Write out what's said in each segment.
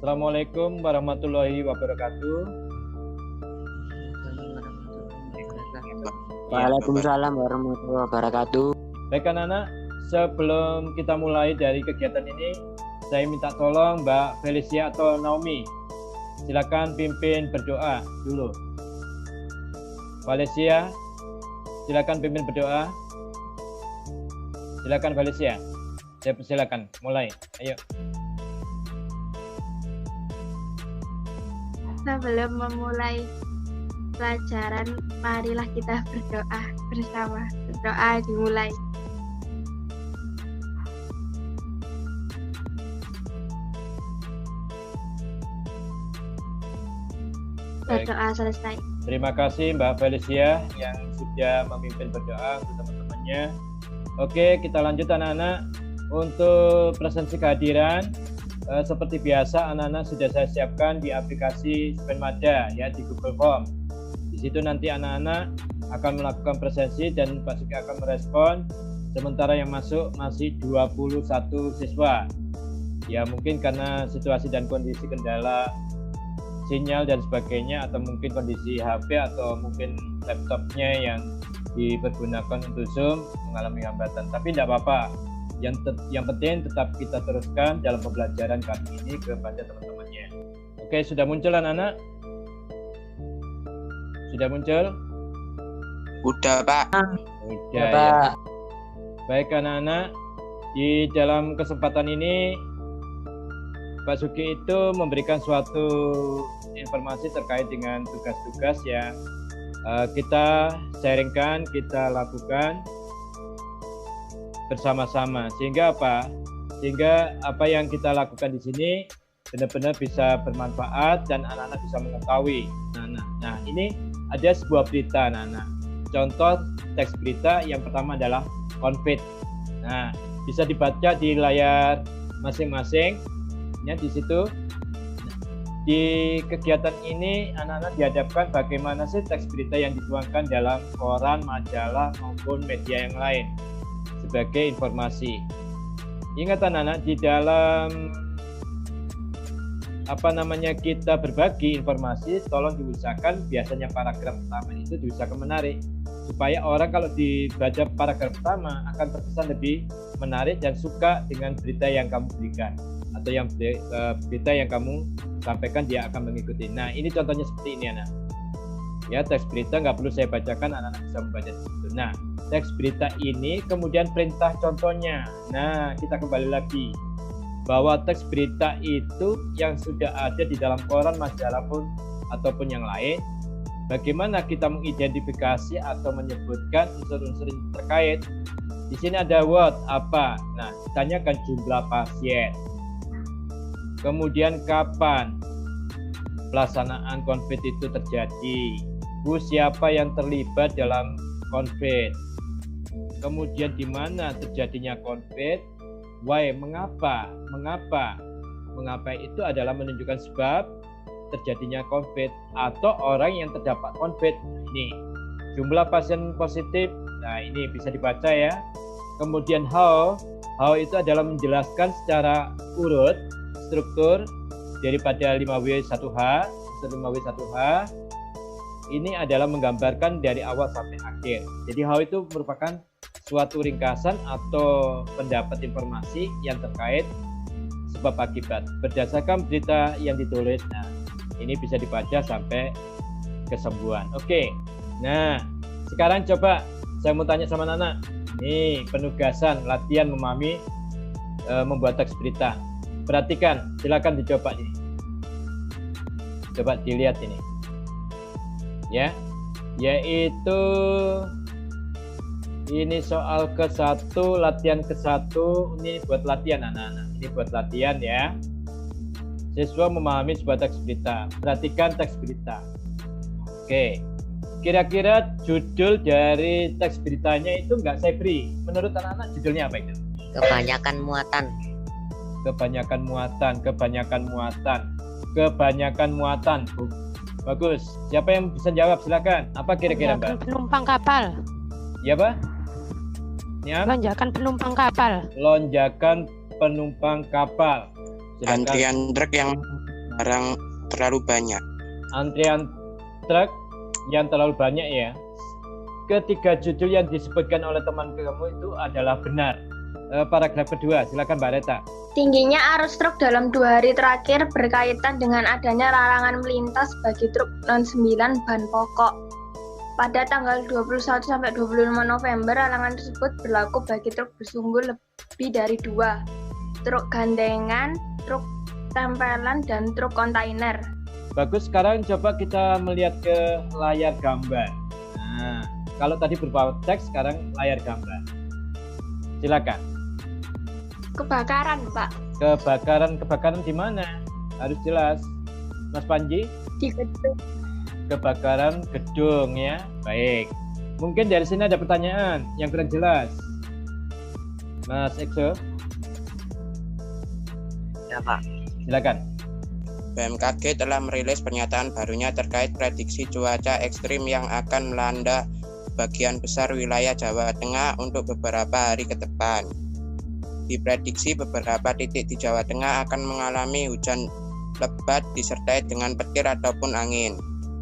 Assalamualaikum warahmatullahi wabarakatuh. Waalaikumsalam warahmatullahi wabarakatuh. Baik anak-anak, sebelum kita mulai dari kegiatan ini, saya minta tolong Mbak Felicia atau Naomi. Silakan pimpin berdoa dulu. Felicia, silakan pimpin berdoa. Silakan Felicia. Silakan mulai. Ayo. Sebelum memulai pelajaran, marilah kita berdoa bersama. Berdoa dimulai. Berdoa selesai. Terima kasih Mbak Felicia yang sudah memimpin berdoa untuk teman-temannya. Oke, kita lanjut anak-anak. Untuk presensi kehadiran, seperti biasa anak-anak sudah saya siapkan di aplikasi Spenmada ya, di Google Form. Di situ nanti anak-anak akan melakukan presensi dan Pak Suki akan merespon. Sementara yang masuk masih 21 siswa. Ya mungkin karena situasi dan kondisi kendala sinyal dan sebagainya, atau mungkin kondisi HP atau mungkin laptopnya yang dipergunakan untuk Zoom mengalami hambatan. Tapi tidak apa-apa. Yang penting tetap kita teruskan dalam pembelajaran kali ini kepada teman-temannya. Oke, sudah muncul anak-anak? Sudah muncul? Udah, Pak. Udah ya. Baik anak-anak, di dalam kesempatan ini Pak Suki itu memberikan suatu informasi terkait dengan tugas-tugas yang kita sharingkan, kita lakukan bersama-sama. Sehingga apa? Sehingga apa yang kita lakukan di sini benar-benar bisa bermanfaat dan anak-anak bisa mengetahui. Nah, ini ada sebuah berita anak-anak. Contoh teks berita yang pertama adalah COVID. Nah, bisa dibaca di layar masing-masing. Ya, di situ. Di kegiatan ini anak-anak dihadapkan bagaimana sih teks berita yang dituangkan dalam koran, majalah maupun media yang lain sebagai informasi. Ingat anak-anak, di dalam kita berbagi informasi, tolong diusahakan biasanya paragraf pertama itu diusahakan menarik, supaya orang kalau dibaca paragraf pertama akan terkesan lebih menarik dan suka dengan berita yang kamu berikan, atau yang berita yang kamu sampaikan dia akan mengikuti. Nah, ini contohnya seperti ini anak. Ya, teks berita nggak perlu saya bacakan, anak-anak bisa membaca di situ. Nah, teks berita ini kemudian perintah contohnya. Nah, kita kembali lagi bahwa teks berita itu yang sudah ada di dalam koran, majalah pun ataupun yang lain. Bagaimana kita mengidentifikasi atau menyebutkan unsur-unsur yang terkait? Di sini ada what, apa. Nah, ditanyakan jumlah pasien. Kemudian kapan pelaksanaan COVID itu terjadi? Siapa yang terlibat dalam COVID? Kemudian di mana terjadinya COVID? Why? Mengapa? Mengapa itu adalah menunjukkan sebab terjadinya COVID atau orang yang terdapat COVID. Ini jumlah pasien positif. Nah, ini bisa dibaca ya. Kemudian how itu adalah menjelaskan secara urut struktur daripada 5W1H. Unsur 5W1H ini adalah menggambarkan dari awal sampai akhir. Jadi how itu merupakan suatu ringkasan atau pendapat informasi yang terkait sebab akibat berdasarkan berita yang ditulis. Nah, ini bisa dibaca sampai kesembuhan. Oke. Nah, sekarang coba saya mau tanya sama anak-anak. Ini penugasan latihan memahami membuat teks berita. Perhatikan, silakan dicoba ini. Coba dilihat ini. Ya. Yaitu ini soal ke-1, latihan ke-1. Ini buat latihan anak-anak. Ini buat latihan ya. Siswa memahami sebuah teks berita. Perhatikan teks berita. Oke. Kira-kira judul dari teks beritanya itu enggak saya beri. Menurut anak-anak judulnya apa itu? Kebanyakan muatan. Kebanyakan muatan. Bagus. Siapa yang bisa jawab? Silakan. Apa kira-kira, Mbak? Penumpang kapal. Ya, Pak? Ya. Lonjakan penumpang kapal. Lonjakan penumpang kapal. Silakan. Antrian truk yang barang terlalu banyak. Antrian truk yang terlalu banyak ya. Ketiga judul yang disebutkan oleh teman kamu itu adalah benar. Paragraf kedua, silakan Mbak Reta. Tingginya arus truk dalam 2 hari terakhir berkaitan dengan adanya larangan melintas bagi truk non-9 bahan pokok. Pada tanggal 21 sampai 25 November, larangan tersebut berlaku bagi truk bersumbu lebih dari 2, truk gandengan, truk tempelan, dan truk kontainer. Bagus, sekarang coba kita melihat ke layar gambar. Nah, kalau tadi berupa teks, sekarang layar gambar. Silakan. Kebakaran, Pak. Kebakaran di mana? Harus jelas. Mas Panji? Di gedung. Kebakaran gedung ya. Baik. Mungkin dari sini ada pertanyaan yang kurang jelas. Mas Exo? Ya, Pak. Silakan. BMKG telah merilis pernyataan barunya terkait prediksi cuaca ekstrim yang akan melanda sebagian besar wilayah Jawa Tengah untuk beberapa hari ke depan. Diprediksi beberapa titik di Jawa Tengah akan mengalami hujan lebat disertai dengan petir ataupun angin.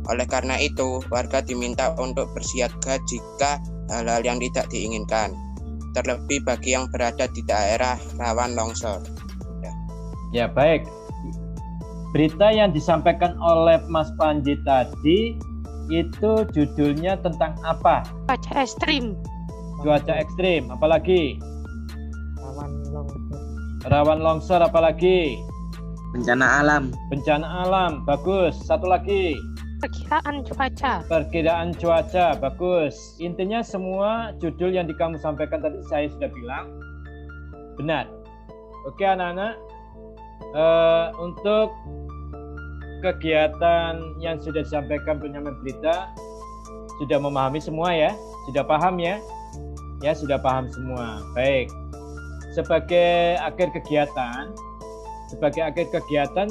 Oleh karena itu, warga diminta untuk bersiaga jika hal-hal yang tidak diinginkan, terlebih bagi yang berada di daerah rawan longsor. Ya, baik. Berita yang disampaikan oleh Mas Panji tadi itu judulnya tentang apa? Cuaca ekstrim. Cuaca ekstrim, apalagi? Rawan longsor, apalagi? Bencana alam. Bencana alam, bagus. Satu lagi. Perkiraan cuaca. Perkiraan cuaca, bagus. Intinya semua judul yang kamu sampaikan tadi saya sudah bilang benar. Oke anak-anak, untuk kegiatan yang sudah disampaikan penyampaian berita sudah memahami semua ya? Sudah paham ya? Ya, sudah paham semua. Baik. Sebagai akhir kegiatan,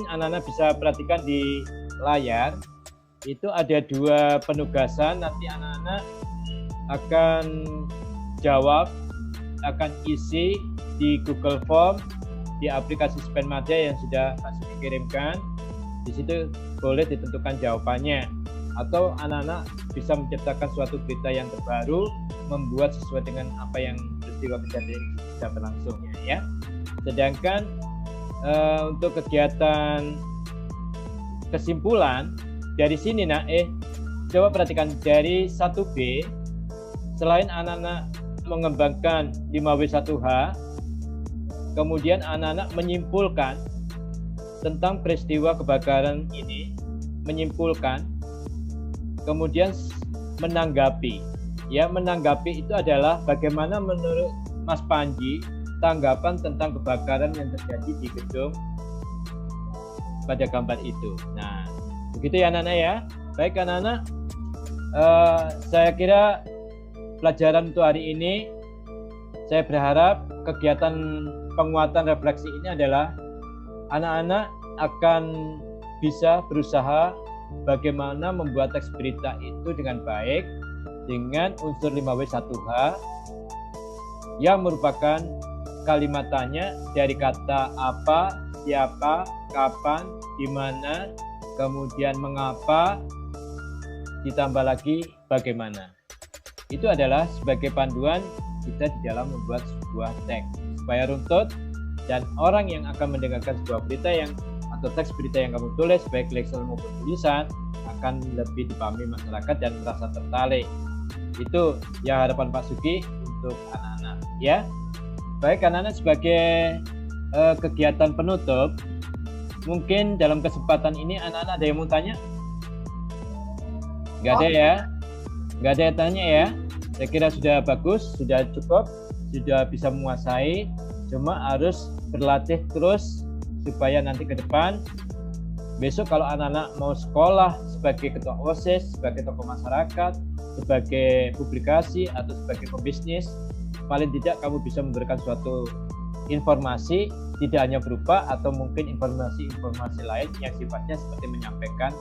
anak-anak bisa perhatikan di layar. Itu ada 2 penugasan, nanti anak-anak akan jawab, akan isi di Google Form, di aplikasi Spenmadya yang sudah Pak Suki kirimkan. Di situ boleh ditentukan jawabannya. Atau anak-anak bisa menciptakan suatu berita yang terbaru, membuat sesuai dengan apa yang peristiwa kejadian sudah berlangsung ya. Sedangkan untuk kegiatan kesimpulan dari sini coba perhatikan dari 1B, selain anak-anak mengembangkan 5W1H, kemudian anak-anak menyimpulkan tentang peristiwa kebakaran ini, kemudian menanggapi. Ya, menanggapi itu adalah bagaimana menurut Mas Panji tanggapan tentang kebakaran yang terjadi di gedung pada gambar itu. Nah, begitu ya anak-anak ya. Baik anak-anak, saya kira pelajaran untuk hari ini, saya berharap kegiatan penguatan refleksi ini adalah anak-anak akan bisa berusaha bagaimana membuat teks berita itu dengan baik dengan unsur 5W1H yang merupakan kalimatannya dari kata apa, siapa, kapan, di mana, kemudian mengapa, ditambah lagi bagaimana. Itu adalah sebagai panduan kita di dalam membuat sebuah teks supaya runtut dan orang yang akan mendengarkan sebuah berita atau teks berita yang kamu tulis baik leksel maupun tulisan akan lebih dipahami masyarakat dan merasa tertarik. Itu ya harapan Pak Suki untuk anak-anak ya. Baik anak-anak, sebagai kegiatan penutup, mungkin dalam kesempatan ini anak-anak ada yang mau tanya? Nggak ada ya? Nggak ada yang tanya ya? Saya kira sudah bagus, sudah cukup, sudah bisa menguasai, cuma harus berlatih terus supaya nanti ke depan besok kalau anak-anak mau sekolah sebagai ketua OSIS, sebagai tokoh masyarakat, sebagai publikasi atau sebagai pebisnis, paling tidak kamu bisa memberikan suatu informasi, tidak hanya berupa atau mungkin informasi-informasi lain yang sifatnya seperti menyampaikan,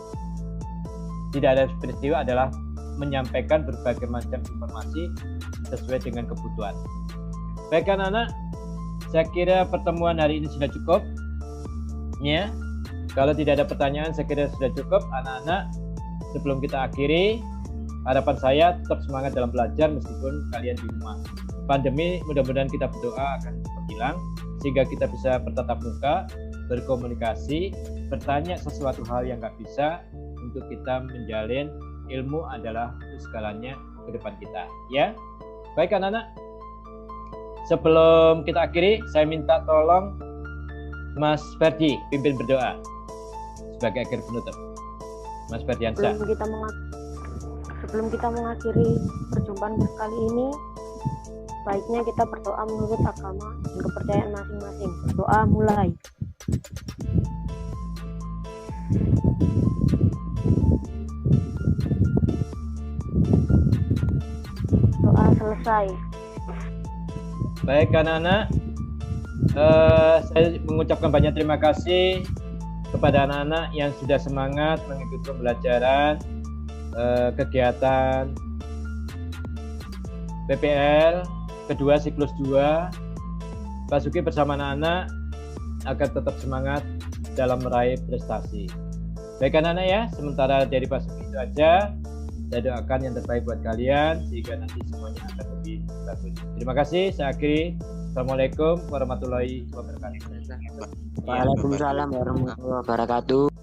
tidak ada peristiwa, adalah menyampaikan berbagai macam informasi sesuai dengan kebutuhan. Baik anak-anak, saya kira pertemuan hari ini sudah cukup. Ya. Kalau tidak ada pertanyaan, saya kira sudah cukup. Anak-anak, sebelum kita akhiri, harapan saya tetap semangat dalam belajar meskipun kalian di rumah. Pandemi, mudah-mudahan kita berdoa akan cepat hilang, sehingga kita bisa bertatap muka, berkomunikasi, bertanya sesuatu hal yang nggak bisa, untuk kita menjalin ilmu adalah segalanya ke depan kita. Ya, baik anak-anak. Sebelum kita akhiri, saya minta tolong Mas Ferdi pimpin berdoa sebagai akhir penutup. Mas Ferdiansyah. Sebelum kita mengakhiri perjumpaan kali ini, baiknya kita berdoa menurut agama dan kepercayaan masing-masing. Berdoa mulai. Doa selesai. Baik anak-anak, saya mengucapkan banyak terima kasih kepada anak-anak yang sudah semangat mengikuti pembelajaran kegiatan PPL kedua siklus 2. Pak Suki bersama anak-anak agar tetap semangat dalam meraih prestasi. Baik anak-anak ya, sementara dari Pak Suki itu aja. Saya doakan yang terbaik buat kalian sehingga nanti semuanya akan lebih bagus. Terima kasih. Saya akhiri. Assalamualaikum warahmatullahi wabarakatuh. Waalaikumsalam warahmatullahi wabarakatuh.